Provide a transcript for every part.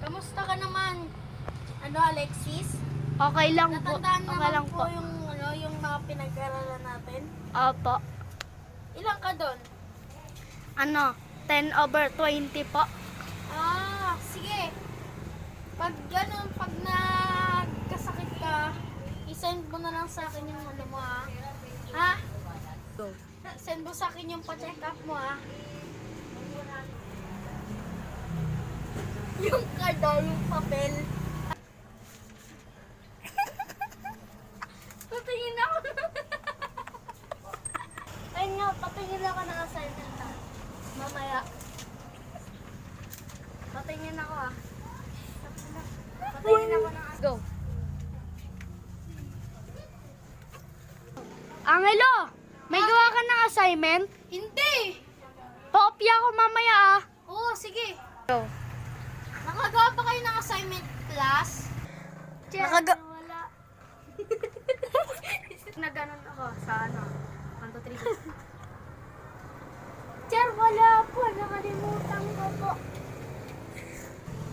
Kamusta ka naman? Ano, Alexis? Okay lang po. Natandaan Okay naman lang po po. yung mga pinag-aralan natin. Opo. Ilan ka doon? Ano? 10/20 po. Ah, sige. Pag ganun, pag nagkasakit ka, isend mo na lang sa akin yung ano mo, ha? Ha? Go. Send mo sa akin yung pa-check up mo, ha? Yung kada, yung papel. Patingin ako. Ayun nga, patingin ako ng assignment, ha? Mamaya. Patingin ako, ha? Patingin ako ng Go. Angelo! May gawa ka ng assignment? Hindi! Paopya ko mamaya ah. Oo, sige. Go. Nakagawa pa kayo ng assignment, class? Nakaga- Wala. Naganon ako sa ano. 1, 2, 3. Sir, wala po. Nakalimutan ko po.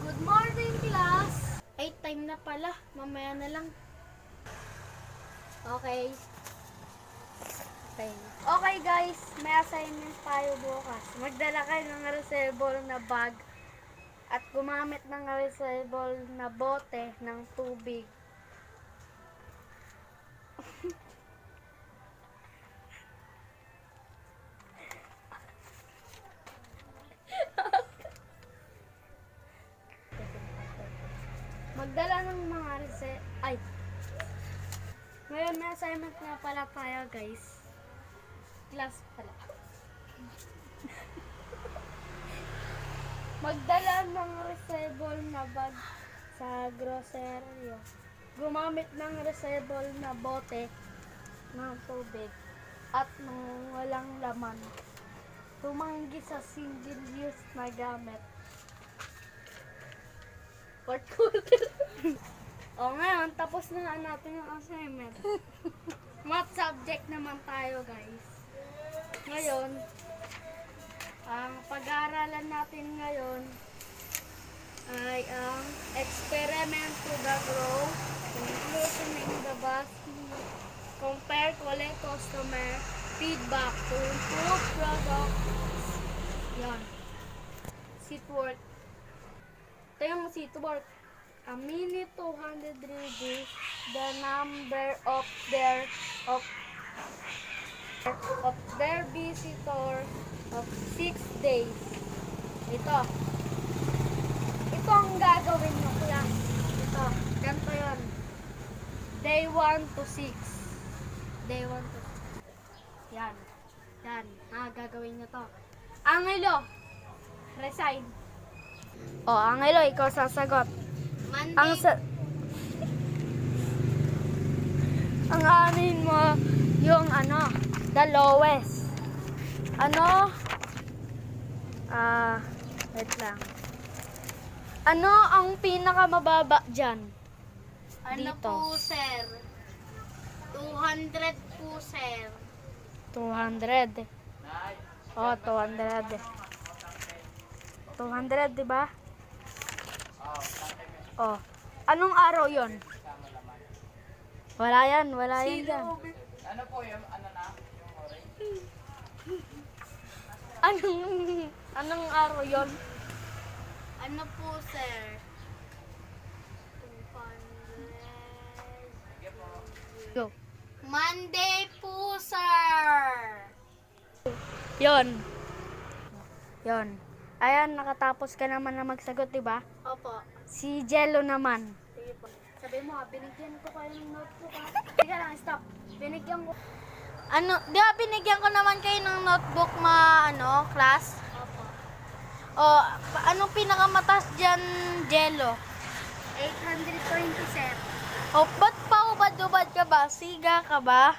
Good morning, class. Ay, time na pala. Mamaya na lang. Okay. Okay guys, may assignment tayo bukas. Magdala kayo ng reusable na bag at gumamit ng reusable na bote ng tubig. Magdala ng mga Ngayon may assignment nga pala tayo guys. Class pala. Magdala ng reusable na bag sa grocery. Gumamit ng reusable na bote ng tubig at ng walang laman. Tumanggi sa single-use na gamit. Fourth quarter. O ngayon, tapos na natin yung assignment. Math subject naman tayo guys. Ngayon, ang pag-aaralan natin ngayon ay ang experiment to the grow, conclusion in the basket, compare, collect customer feedback to improve products. Yan. Seat work. Ito yung seat work. A minute 200 reduce the number of their visitor of 6 days. Ito ang gagawin nyo class. Ito, ganito yun. Day 1 to 6. Day 1 to 6. Yan. Gagawin nyo to. Angelo, resign. O, Angelo, ikaw sasagot. Monday. Ang anin mo yung the lowest. Wait lang. Ano ang pinakamababa dyan? Ano Dito. po, sir? 200 po, sir. 200. Oh, 200. 200, di ba? Oh. Anong araw yon? Wala yan dyan. Ano po yung ano na? Anong araw yon? Ano po, sir? 200. Go. Monday po, sir. Yon. Ayan, nakatapos ka naman na magsagot, di ba? Opo. Si Jello naman. Sige po. Sabi mo, binigyan ko kayo ng notebook, ha? Teka lang, stop. Binigyan ko. Ano, di ba binigyan ko naman kayo ng notebook class? Opo. O, anong pinakamataas dyan, Jello? 820, sir. O, ba't pa ubad-ubad ka ba? Siga ka ba?